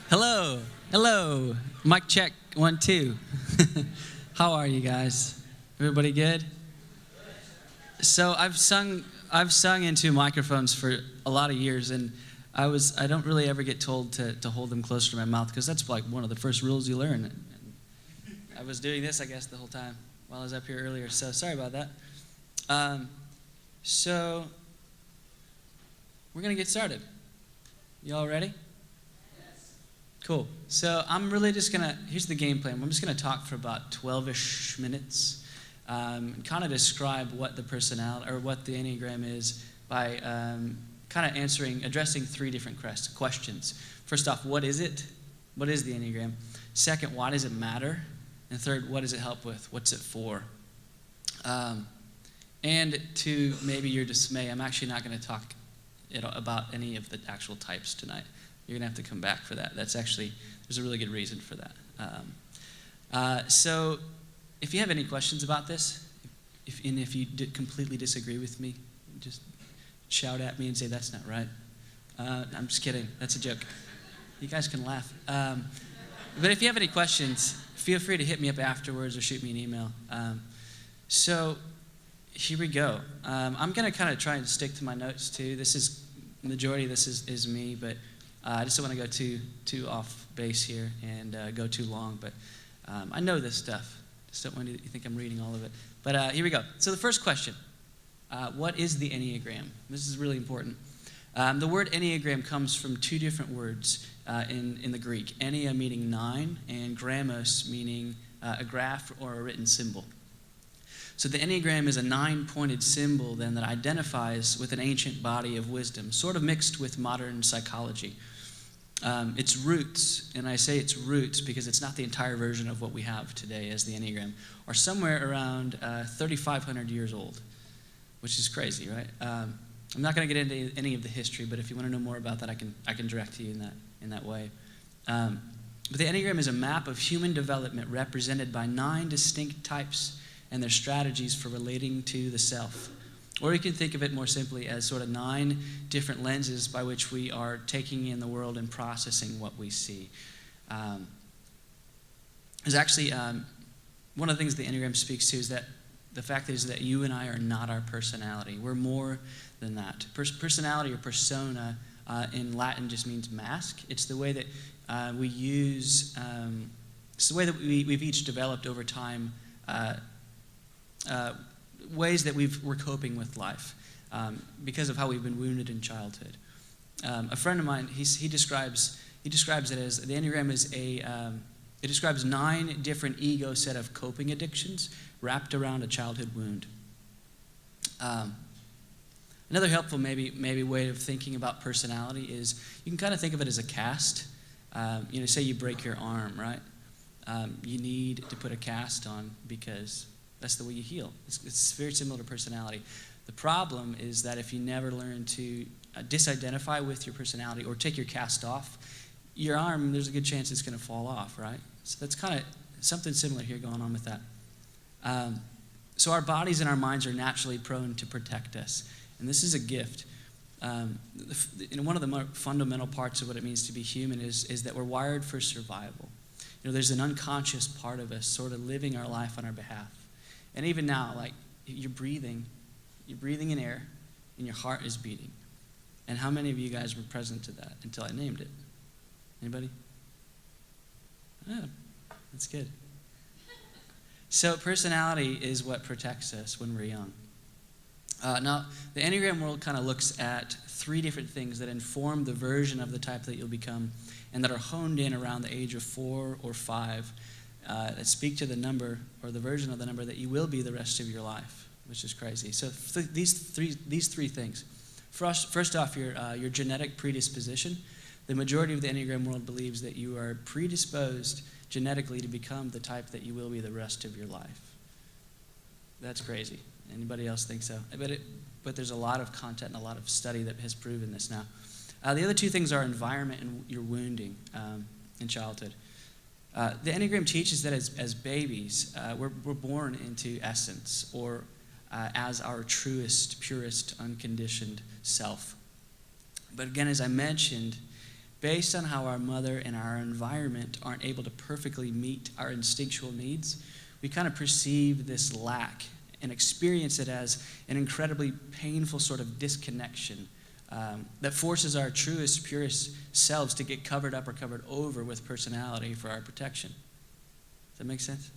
Hello, hello. Mic check, 1, 2. How are you guys? Everybody good? So I've sung into microphones for a lot of years, and I don't really ever get told to hold them closer to my mouth because that's like one of the first rules you learn. And I was doing this, I guess, the whole time while I was up here earlier. So sorry about that. So we're gonna get started. You all ready? Cool. So I'm really just here's the game plan. I'm just going to talk for about 12-ish minutes and kind of describe what the personality or what the Enneagram is by kind of addressing 3 different questions. First off, what is it? What is the Enneagram? Second, why does it matter? And third, what does it help with? What's it for? And to maybe your dismay, I'm actually not going to talk about any of the actual types tonight. You're going to have to come back for that. There's a really good reason for that. So if you have any questions about this, if you completely disagree with me, just shout at me and say, that's not right. I'm just kidding. That's a joke. You guys can laugh. But if you have any questions, feel free to hit me up afterwards or shoot me an email. So here we go. I'm going to kind of try and stick to my notes too. Majority of this is me, but I just don't want to go too off base here and go too long, but I know this stuff. Just don't want you to think I'm reading all of it. But here we go. So the first question, what is the Enneagram? This is really important. The word Enneagram comes from 2 different words in the Greek. Ennea meaning 9 and grammos meaning a graph or a written symbol. So the Enneagram is a 9-pointed symbol then that identifies with an ancient body of wisdom, sort of mixed with modern psychology. Its roots, and I say its roots because it's not the entire version of what we have today as the Enneagram, are somewhere around 3,500 years old, which is crazy, right? I'm not going to get into any of the history, but if you want to know more about that, I can direct you in that way. But the Enneagram is a map of human development represented by 9 distinct types and their strategies for relating to the self. Or you can think of it more simply as sort of 9 different lenses by which we are taking in the world and processing what we see. There's actually, one of the things the Enneagram speaks to is that the fact is that you and I are not our personality. We're more than that. Personality or persona in Latin just means mask. It's the way that we use, it's the way that we've each developed over time ways that we're coping with life because of how we've been wounded in childhood. A friend of mine, he describes it as the Enneagram is it describes 9 different ego set of coping addictions wrapped around a childhood wound. Another helpful maybe way of thinking about personality is you can kind of think of it as a cast. Say you break your arm, right? You need to put a cast on because that's the way you heal. It's very similar to personality. The problem is that if you never learn to disidentify with your personality or take your cast off, your arm, there's a good chance it's going to fall off, right? So that's kind of something similar here going on with that. So our bodies and our minds are naturally prone to protect us. And this is a gift. One of the more fundamental parts of what it means to be human is that we're wired for survival. There's an unconscious part of us sort of living our life on our behalf. And even now, like, you're breathing in air, and your heart is beating. And how many of you guys were present to that until I named it? Anybody? Oh, that's good. So personality is what protects us when we're young. Now, the Enneagram world kind of looks at 3 different things that inform the version of the type that you'll become and that are honed in around the age of 4 or 5 that speak to the number or the version of the number that you will be the rest of your life, which is crazy. So these three things. First off, your genetic predisposition. The majority of the Enneagram world believes that you are predisposed genetically to become the type that you will be the rest of your life. That's crazy. Anybody else think so? But there's a lot of content and a lot of study that has proven this now. The other 2 things are environment and your wounding in childhood. The Enneagram teaches that as babies, we're born into essence or as our truest, purest, unconditioned self. But again, as I mentioned, based on how our mother and our environment aren't able to perfectly meet our instinctual needs, we kind of perceive this lack and experience it as an incredibly painful sort of disconnection that forces our truest, purest selves to get covered up or covered over with personality for our protection. Does that make sense?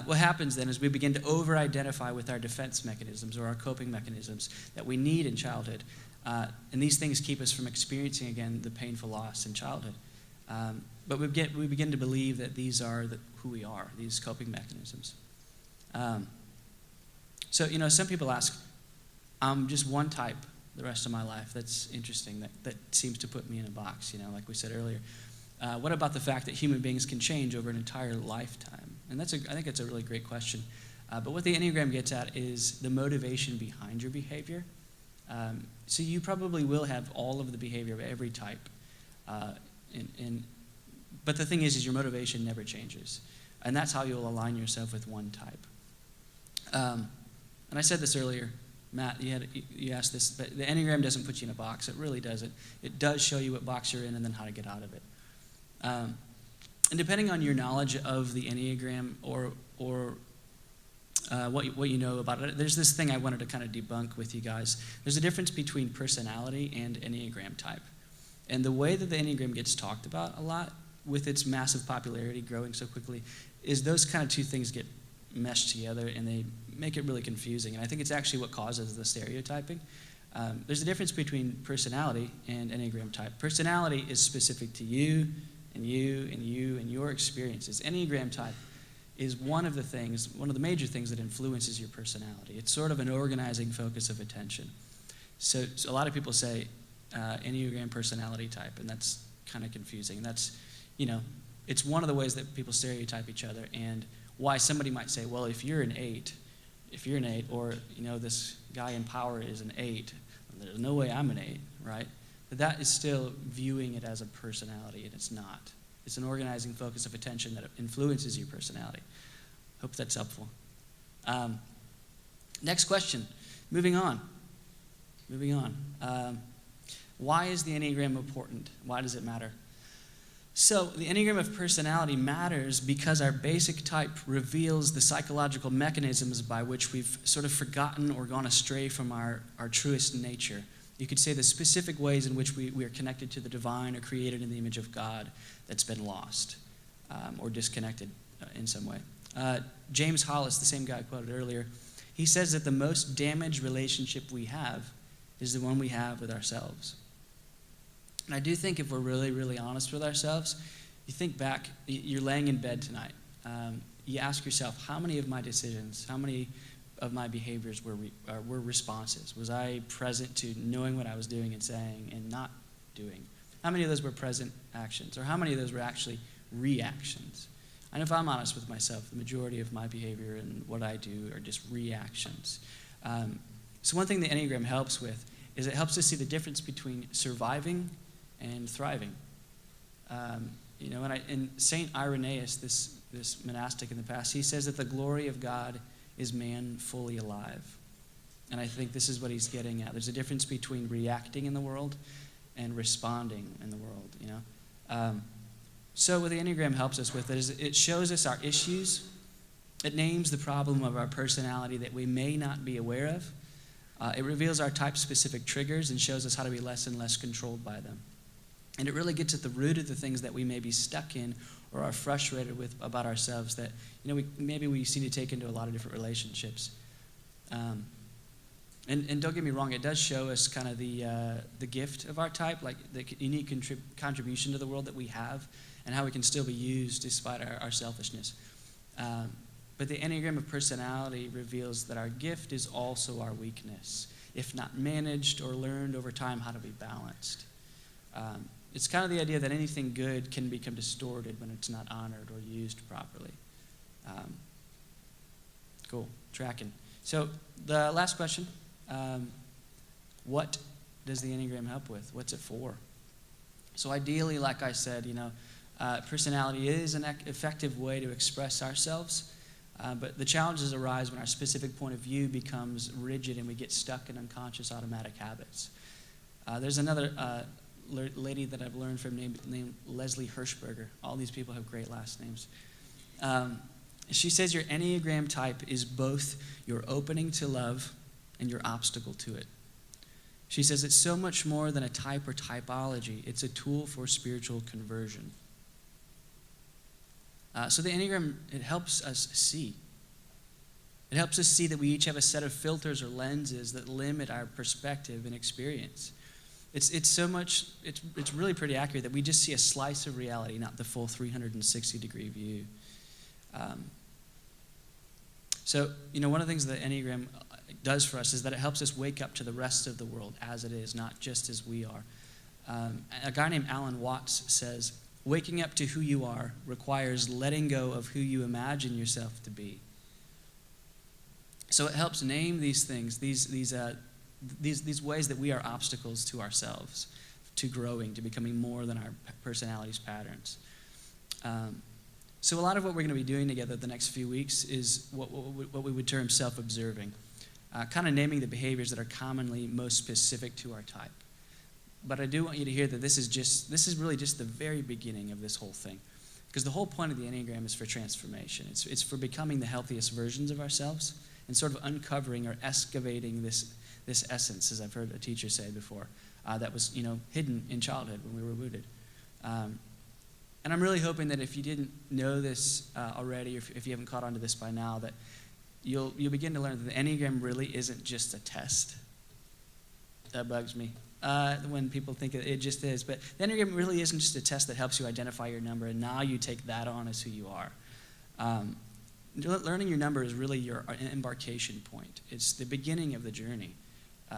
What happens then is we begin to over-identify with our defense mechanisms or our coping mechanisms that we need in childhood. And these things keep us from experiencing, again, the painful loss in childhood. But we begin to believe that these are who we are, these coping mechanisms. So, some people ask, I'm just one type the rest of my life. That's interesting. That seems to put me in a box, like we said earlier. What about the fact that human beings can change over an entire lifetime? And I think that's a really great question. But what the Enneagram gets at is the motivation behind your behavior. So you probably will have all of the behavior of every type. But the thing is your motivation never changes. And that's how you'll align yourself with one type. And I said this earlier, Matt, you asked this, but the Enneagram doesn't put you in a box. It really doesn't. It does show you what box you're in and then how to get out of it. And depending on your knowledge of the Enneagram or what you know about it, there's this thing I wanted to kind of debunk with you guys. There's a difference between personality and Enneagram type. And the way that the Enneagram gets talked about a lot, with its massive popularity growing so quickly, is those kind of two things get meshed together and they make it really confusing. And I think it's actually what causes the stereotyping. There's a difference between personality and Enneagram type. Personality is specific to you and you and you and your experiences. Enneagram type is one of the major things that influences your personality. It's sort of an organizing focus of attention. So a lot of people say Enneagram personality type, and that's kind of confusing. That's, it's one of the ways that people stereotype each other, and why somebody might say, well, if you're an 8, or, this guy in power is an 8, there's no way I'm an 8, right? But that is still viewing it as a personality, and it's not. It's an organizing focus of attention that influences your personality. Hope that's helpful. Next question. Moving on. Why is the Enneagram important? Why does it matter? So the Enneagram of personality matters because our basic type reveals the psychological mechanisms by which we've sort of forgotten or gone astray from our truest nature. You could say the specific ways in which we are connected to the divine or created in the image of God that's been lost or disconnected in some way. James Hollis, the same guy I quoted earlier, he says that the most damaged relationship we have is the one we have with ourselves. And I do think if we're really, really honest with ourselves, you think back, you're laying in bed tonight. You ask yourself, how many of my decisions, how many of my behaviors were responses? Was I present to knowing what I was doing and saying and not doing? How many of those were present actions? Or how many of those were actually reactions? And if I'm honest with myself, the majority of my behavior and what I do are just reactions. So one thing the Enneagram helps with is it helps us see the difference between surviving and thriving. And Saint Irenaeus, this monastic in the past, he says that the glory of God is man fully alive. And I think this is what he's getting at. There's a difference between reacting in the world and responding in the world, So what the Enneagram helps us with is it shows us our issues. It names the problem of our personality that we may not be aware of. It reveals our type-specific triggers and shows us how to be less and less controlled by them. And it really gets at the root of the things that we may be stuck in or are frustrated with about ourselves that, we seem to take into a lot of different relationships. And don't get me wrong, it does show us kind of the gift of our type, like the unique contribution to the world that we have and how we can still be used despite our selfishness. But the Enneagram of personality reveals that our gift is also our weakness, if not managed or learned over time how to be balanced. It's kind of the idea that anything good can become distorted when it's not honored or used properly. Cool, tracking. So the last question, what does the Enneagram help with? What's it for? So ideally, like I said, personality is an effective way to express ourselves, but the challenges arise when our specific point of view becomes rigid and we get stuck in unconscious automatic habits. There's another lady that I've learned from named Leslie Hirschberger. All these people have great last names. She says your Enneagram type is both your opening to love and your obstacle to it. She says it's so much more than a type or typology. It's a tool for spiritual conversion. So the Enneagram, it helps us see. It helps us see that we each have a set of filters or lenses that limit our perspective and experience. It's so much, it's really pretty accurate that we just see a slice of reality, not the full 360-degree view. So, one of the things that Enneagram does for us is that it helps us wake up to the rest of the world as it is, not just as we are. A guy named Alan Watts says, waking up to who you are requires letting go of who you imagine yourself to be. So it helps name these things, these ways that we are obstacles to ourselves, to growing, to becoming more than our personality's patterns. So a lot of what we're going to be doing together the next few weeks is what we would term self-observing, kind of naming the behaviors that are commonly most specific to our type. But I do want you to hear that this is really just the very beginning of this whole thing, because the whole point of the Enneagram is for transformation. It's for becoming the healthiest versions of ourselves and sort of uncovering or excavating this essence, as I've heard a teacher say before, that was hidden in childhood when we were wounded. And I'm really hoping that if you didn't know this already, or if you haven't caught on to this by now, that you'll begin to learn that the Enneagram really isn't just a test. That bugs me when people think it just is. But the Enneagram really isn't just a test that helps you identify your number, and now you take that on as who you are. Learning your number is really your embarkation point. It's the beginning of the journey.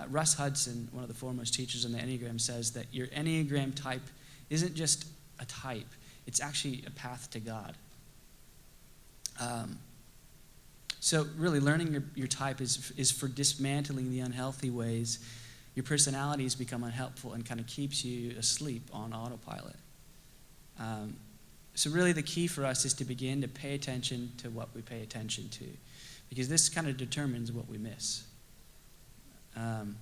Russ Hudson, one of the foremost teachers in the Enneagram, says that your Enneagram type isn't just a type. It's actually a path to God. So really learning your type is for dismantling the unhealthy ways your personalities become unhelpful and kind of keeps you asleep on autopilot. So really the key for us is to begin to pay attention to what we pay attention to, because this kind of determines what we miss. And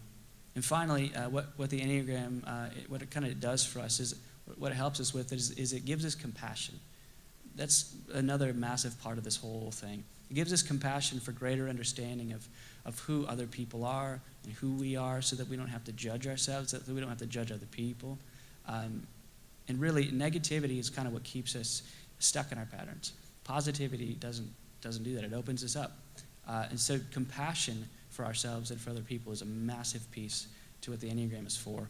finally, what the Enneagram, what it kind of does for us is, what it helps us with is it gives us compassion. That's another massive part of this whole thing. It gives us compassion for greater understanding of who other people are and who we are, so that we don't have to judge ourselves, that we don't have to judge other people. And really, negativity is kind of what keeps us stuck in our patterns. Positivity doesn't do that. It opens us up. And so compassion for ourselves and for other people is a massive piece to what the Enneagram is for.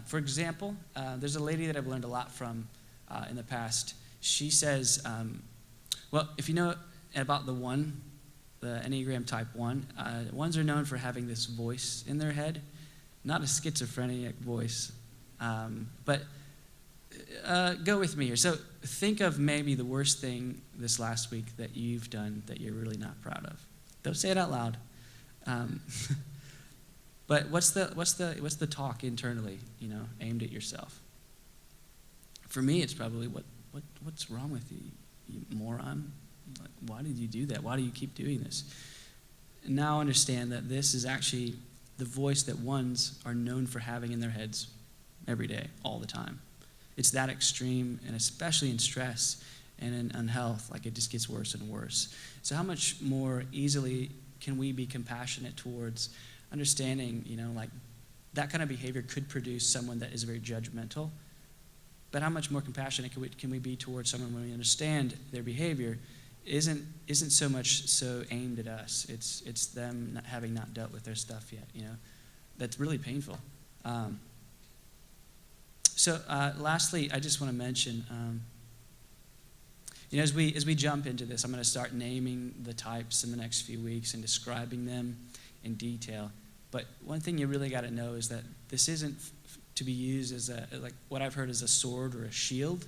For example, there's a lady that I've learned a lot from in the past. She says, if you know about the Enneagram type 1, ones are known for having this voice in their head, not a schizophrenic voice, but go with me here. So think of maybe the worst thing this last week that you've done that you're really not proud of. Don't say it out loud. But what's the talk internally, aimed at yourself? For me, it's probably what's wrong with you, you moron? Like, why did you do that? Why do you keep doing this? And now understand that this is actually the voice that ones are known for having in their heads every day, all the time. It's that extreme, and especially in stress and in unhealth, like it just gets worse and worse. So how much more easily can we be compassionate towards understanding, like that kind of behavior could produce someone that is very judgmental, but how much more compassionate can we be towards someone when we understand their behavior isn't so much so aimed at us. It's them having not dealt with their stuff yet, That's really painful. So lastly, I just want to mention, as we jump into this, I'm going to start naming the types in the next few weeks and describing them in detail. But one thing you really got to know is that this isn't to be used as like what I've heard as a sword or a shield,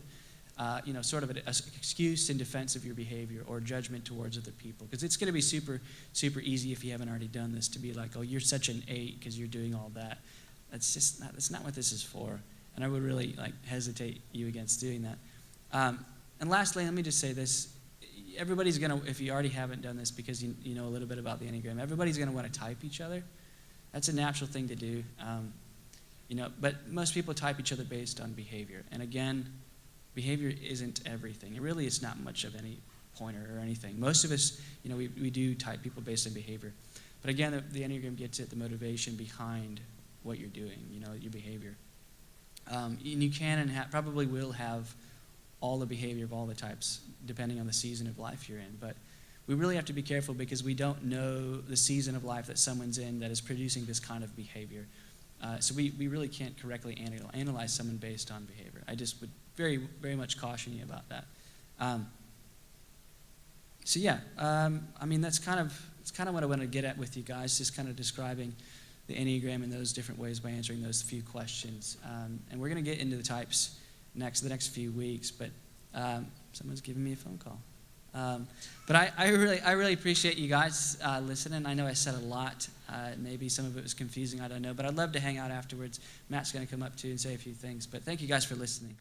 sort of an excuse in defense of your behavior or judgment towards other people. Because it's going to be super, super easy if you haven't already done this to be like, oh, you're such an 8 because you're doing all that. That's not what this is for. And I would really hesitate you against doing that. And lastly, let me just say this. Everybody's going to, if you already haven't done this because you know a little bit about the Enneagram, everybody's going to want to type each other. That's a natural thing to do. But most people type each other based on behavior. And again, behavior isn't everything. It really is not much of any pointer or anything. Most of us, we do type people based on behavior. But again, the Enneagram gets at the motivation behind what you're doing, your behavior. And you can and probably will have all the behavior of all the types, depending on the season of life you're in. But we really have to be careful because we don't know the season of life that someone's in that is producing this kind of behavior. So we really can't correctly analyze someone based on behavior. I just would very, very much caution you about that. That's kind of what I want to get at with you guys, just kind of describing the Enneagram in those different ways by answering those few questions. And we're going to get into the types the next few weeks, but someone's giving me a phone call. But I really appreciate you guys listening. I know I said a lot. Maybe some of it was confusing, I don't know. But I'd love to hang out afterwards. Matt's going to come up too and say a few things. But thank you guys for listening.